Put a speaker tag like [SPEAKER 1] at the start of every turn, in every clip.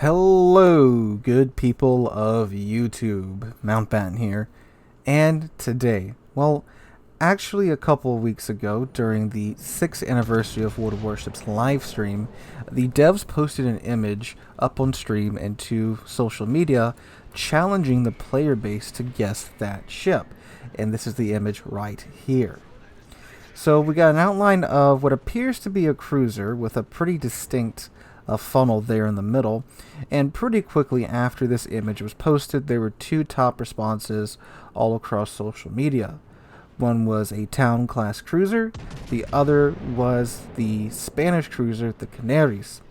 [SPEAKER 1] Hello, good people of YouTube. Mountbatten here. And today, actually a couple of weeks ago, during the 6th anniversary of World of Warships live stream, the devs posted an image up on stream and to social media challenging the player base to guess that ship. And this is the image right here. So we got an outline of what appears to be a cruiser with a pretty distinct funnel there in the middle, and pretty quickly after this image was posted, there were two top responses all across social media. One was a town class cruiser, the other was the Spanish cruiser, the Canaries.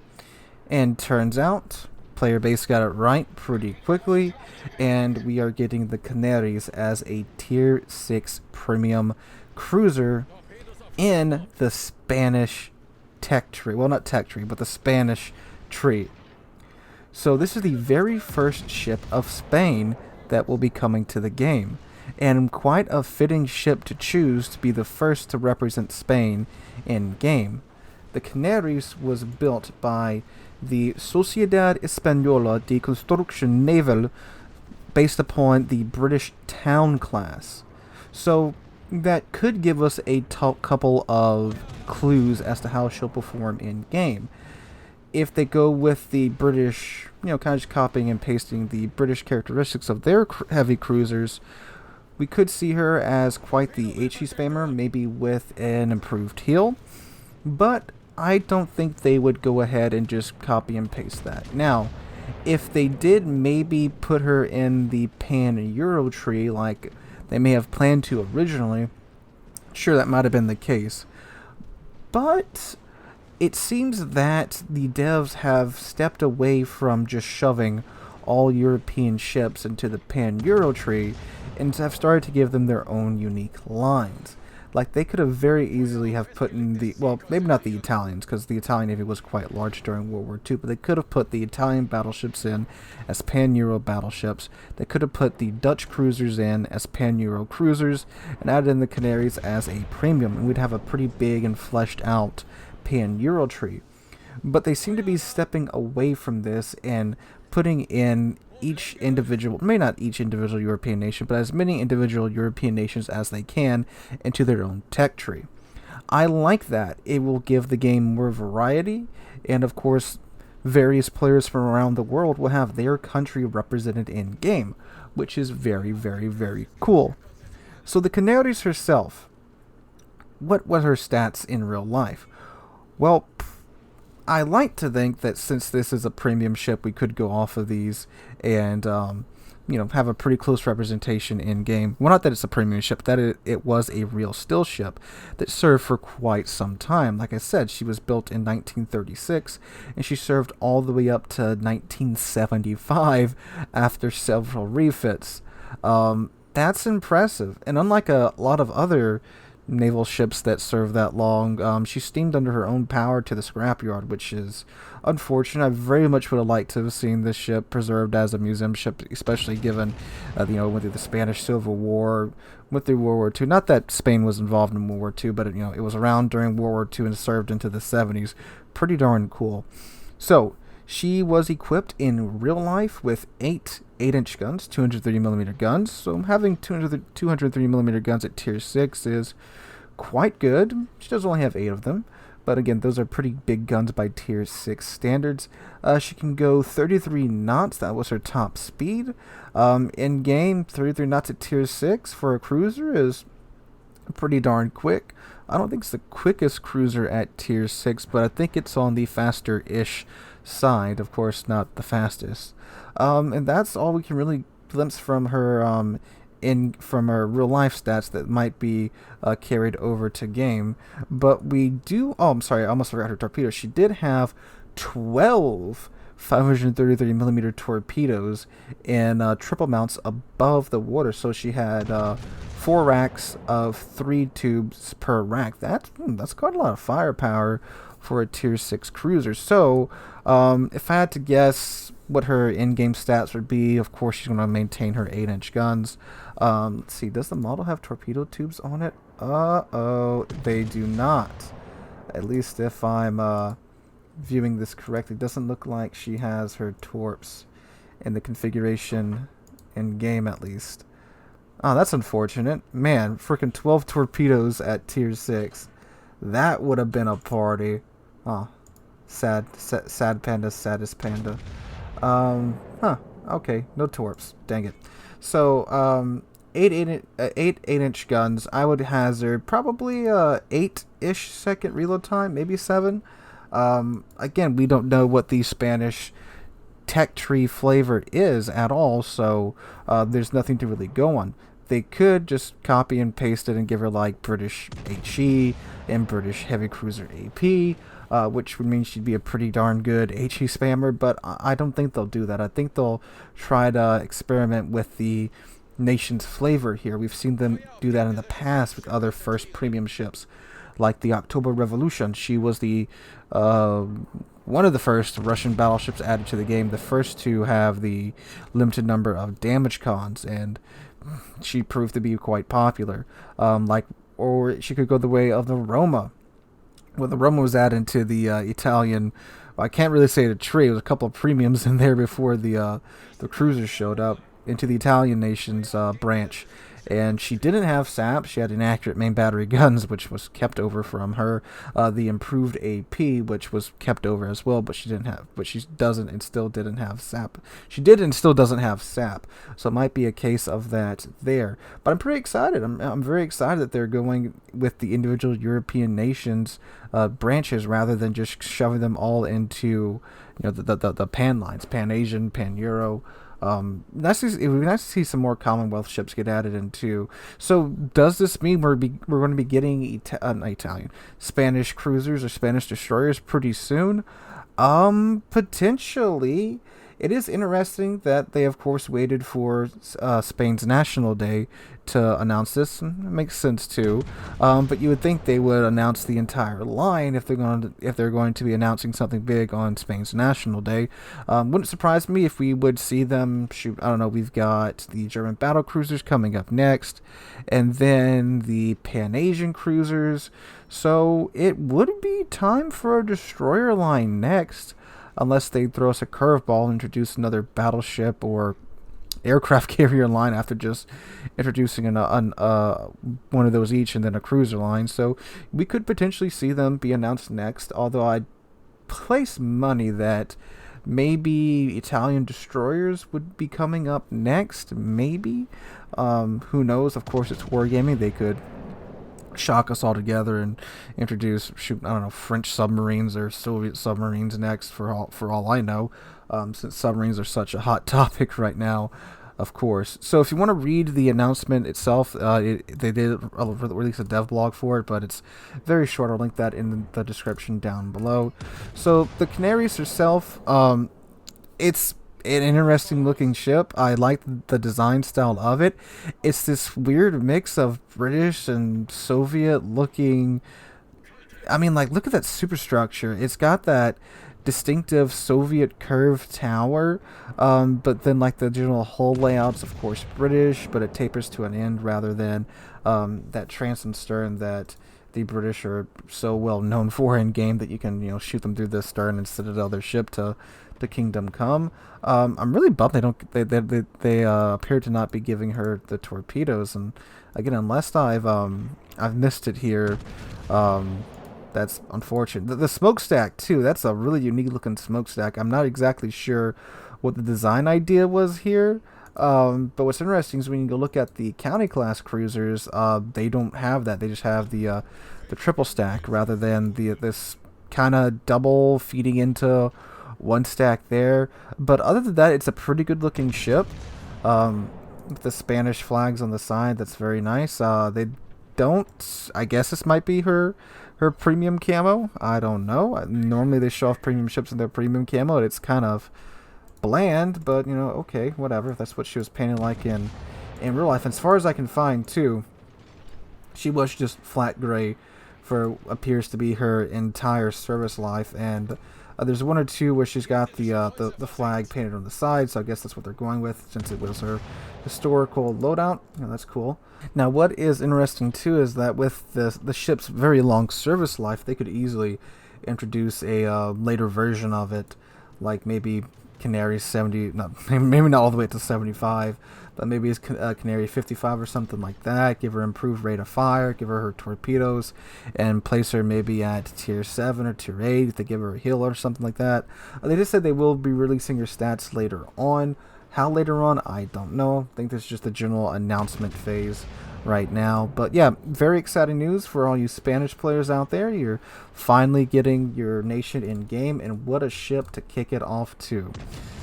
[SPEAKER 1] And turns out, player base got it right pretty quickly, and we are getting the Canaries as a tier 6 premium cruiser in the Spanish tech tree. Well, not tech tree, but the Spanish tree. So this is the very first ship of Spain that will be coming to the game, and quite a fitting ship to choose to be the first to represent Spain in game. The Canaries was built by the Sociedad Española de Construcción Naval, based upon the British town class. So that could give us a couple of clues as to how she'll perform in game. If they go with the British, kind of just copying and pasting the British characteristics of their heavy cruisers, we could see her as quite the HE spammer, maybe with an improved heal. But I don't think they would go ahead and just copy and paste that. Now, if they did maybe put her in the Pan-Euro tree like they may have planned to originally, sure, that might have been the case. But it seems that the devs have stepped away from just shoving all European ships into the Pan-Euro tree and have started to give them their own unique lines. Like, they could have very easily have put in the, well, maybe not the Italians, because the Italian Navy was quite large during World War II, but they could have put the Italian battleships in as Pan-Euro battleships. They could have put the Dutch cruisers in as Pan-Euro cruisers, and added in the Canaries as a premium, and we'd have a pretty big and fleshed out Pan-Euro tree. But they seem to be stepping away from this and putting in each individual, maybe not each individual European nation, but as many individual European nations as they can into their own tech tree. I like that. It will give the game more variety, and of course, various players from around the world will have their country represented in game, which is very, very, very cool. So the Canaries herself, what were her stats in real life? Well, I like to think that since this is a premium ship, we could go off of these and, have a pretty close representation in game. Well, not that it's a premium ship, that it was a real still ship that served for quite some time. Like I said, she was built in 1936, and she served all the way up to 1975 after several refits. That's impressive, and unlike a lot of other naval ships that serve that long, she steamed under her own power to the scrapyard, which is unfortunate. I very much would have liked to have seen this ship preserved as a museum ship, especially given, went through the Spanish Civil War, went through World War II. Not that Spain was involved in World War II, but it was around during World War II and served into the 70s. Pretty darn cool. So she was equipped in real life with 8-inch guns, 230mm guns. So having 230mm guns at tier 6 is quite good. She does only have 8 of them, but again, those are pretty big guns by tier 6 standards. She can go 33 knots. That was her top speed. In game, 33 knots at tier 6 for a cruiser is pretty darn quick. I don't think it's the quickest cruiser at tier 6, but I think it's on the faster-ish side. Of course, not the fastest. And that's all we can really glimpse from her from her real life stats that might be carried over to game. But we do, I'm sorry, I almost forgot her torpedoes. She did have 12 533mm torpedoes in triple mounts above the water. So she had 4 racks of 3 tubes per rack. That's quite a lot of firepower for a tier 6 cruiser. So if I had to guess what her in-game stats would be, of course she's going to maintain her 8-inch guns. Let's see, does the model have torpedo tubes on it? They do not. At least if I'm viewing this correctly, it doesn't look like she has her torps in the configuration in game, at least. Oh, that's unfortunate. Man, freaking 12 torpedoes at tier 6. That would have been a party. Oh, sad panda, saddest panda. Huh. Okay, no torps. Dang it. So, 8-inch guns. I would hazard probably 8-ish second reload time, maybe 7. Again, we don't know what the Spanish tech tree flavor is at all, so there's nothing to really go on. They could just copy and paste it and give her like British HE and British heavy cruiser AP, which would mean she'd be a pretty darn good HE spammer, but I don't think they'll do that. I think they'll try to experiment with the nation's flavor here. We've seen them do that in the past with other first premium ships, like the October Revolution. She was the one of the first Russian battleships added to the game, the first to have the limited number of damage cons, and she proved to be quite popular. Or she could go the way of the Roma. Well, the Roma was added to the Italian. Well, I can't really say the tree. It was a couple of premiums in there before the cruisers showed up into the Italian nation's branch. And she didn't have SAP. She had inaccurate main battery guns, which was kept over from her. The improved AP, which was kept over as well, but she didn't have. But she doesn't and still didn't have SAP. She did and still doesn't have SAP. So it might be a case of that there. But I'm pretty excited. I'm very excited that they're going with the individual European nations branches rather than just shoving them all into the pan lines, Pan Asian, Pan Euro. It would be nice to see some more Commonwealth ships get added into. So does this mean we're going to be getting Italian, Spanish cruisers or Spanish destroyers pretty soon? Potentially. It is interesting that they, of course, waited for Spain's National Day to announce this. It makes sense too. But you would think they would announce the entire line if they're going to be announcing something big on Spain's National Day. Wouldn't surprise me if we would see them shoot. I don't know. We've got the German battle cruisers coming up next, and then the Pan Asian cruisers. So it would be time for a destroyer line next. Unless they throw us a curveball and introduce another battleship or aircraft carrier line after just introducing one of those each and then a cruiser line. So we could potentially see them be announced next, although I'd place money that maybe Italian destroyers would be coming up next, maybe. Who knows? Of course, it's wargaming. They could shock us all together and introduce, French submarines or Soviet submarines next, for all I know, since submarines are such a hot topic right now, of course. So if you want to read the announcement itself, they did release a DevBlog for it, but it's very short. I'll link that in the description down below. So the Canaries herself, it's an interesting looking ship. I like the design style of it. It's this weird mix of British and Soviet looking. I mean, like, look at that superstructure. It's got that distinctive Soviet curved tower, but then like the general hull layout's of course British, but it tapers to an end rather than that transom stern that the British are so well known for in game, that you can shoot them through the stern and citadel their ship to Kingdom Come. I'm really bummed they appear to not be giving her the torpedoes, and again, unless I've missed it here, that's unfortunate. The smokestack too, that's a really unique looking smokestack. I'm not exactly sure what the design idea was here, but what's interesting is when you go look at the county class cruisers, they don't have that. They just have the triple stack rather than this kind of double feeding into one stack there. But other than that, it's a pretty good looking ship, with the Spanish flags on the side. That's very nice. They don't, I guess this might be her premium camo. I don't know. Normally they show off premium ships in their premium camo, and it's kind of bland, but okay, whatever. That's what she was painted like in real life. And as far as I can find too, she was just flat gray for appears to be her entire service life, and there's one or two where she's got the flag painted on the side, so I guess that's what they're going with, since it was her historical loadout. That's cool. Now, what is interesting too is that with the ship's very long service life, they could easily introduce a later version of it, like maybe Canary 70, maybe not all the way to 75, but maybe it's Canary 55 or something like that. Give her improved rate of fire, give her torpedoes, and place her maybe at tier 7 or tier 8 if they give her a heal or something like that. They just said they will be releasing her stats later on. How later on, I don't know. I think this is just a general announcement phase right now. But yeah, very exciting news for all you Spanish players out there. You're finally getting your nation in game, and what a ship to kick it off to.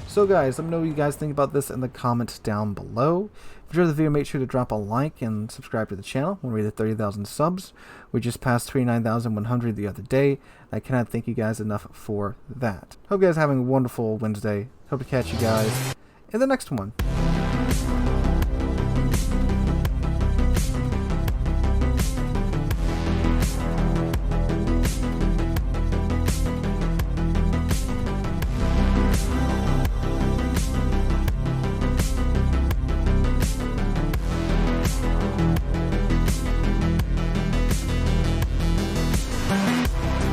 [SPEAKER 1] So guys, let me know what you guys think about this in the comments down below. If you enjoyed the video, make sure to drop a like and subscribe to the channel when we hit 30,000 subs. We just passed 29,100 the other day. I cannot thank you guys enough for that. Hope you guys are having a wonderful Wednesday. Hope to catch you guys in the next one.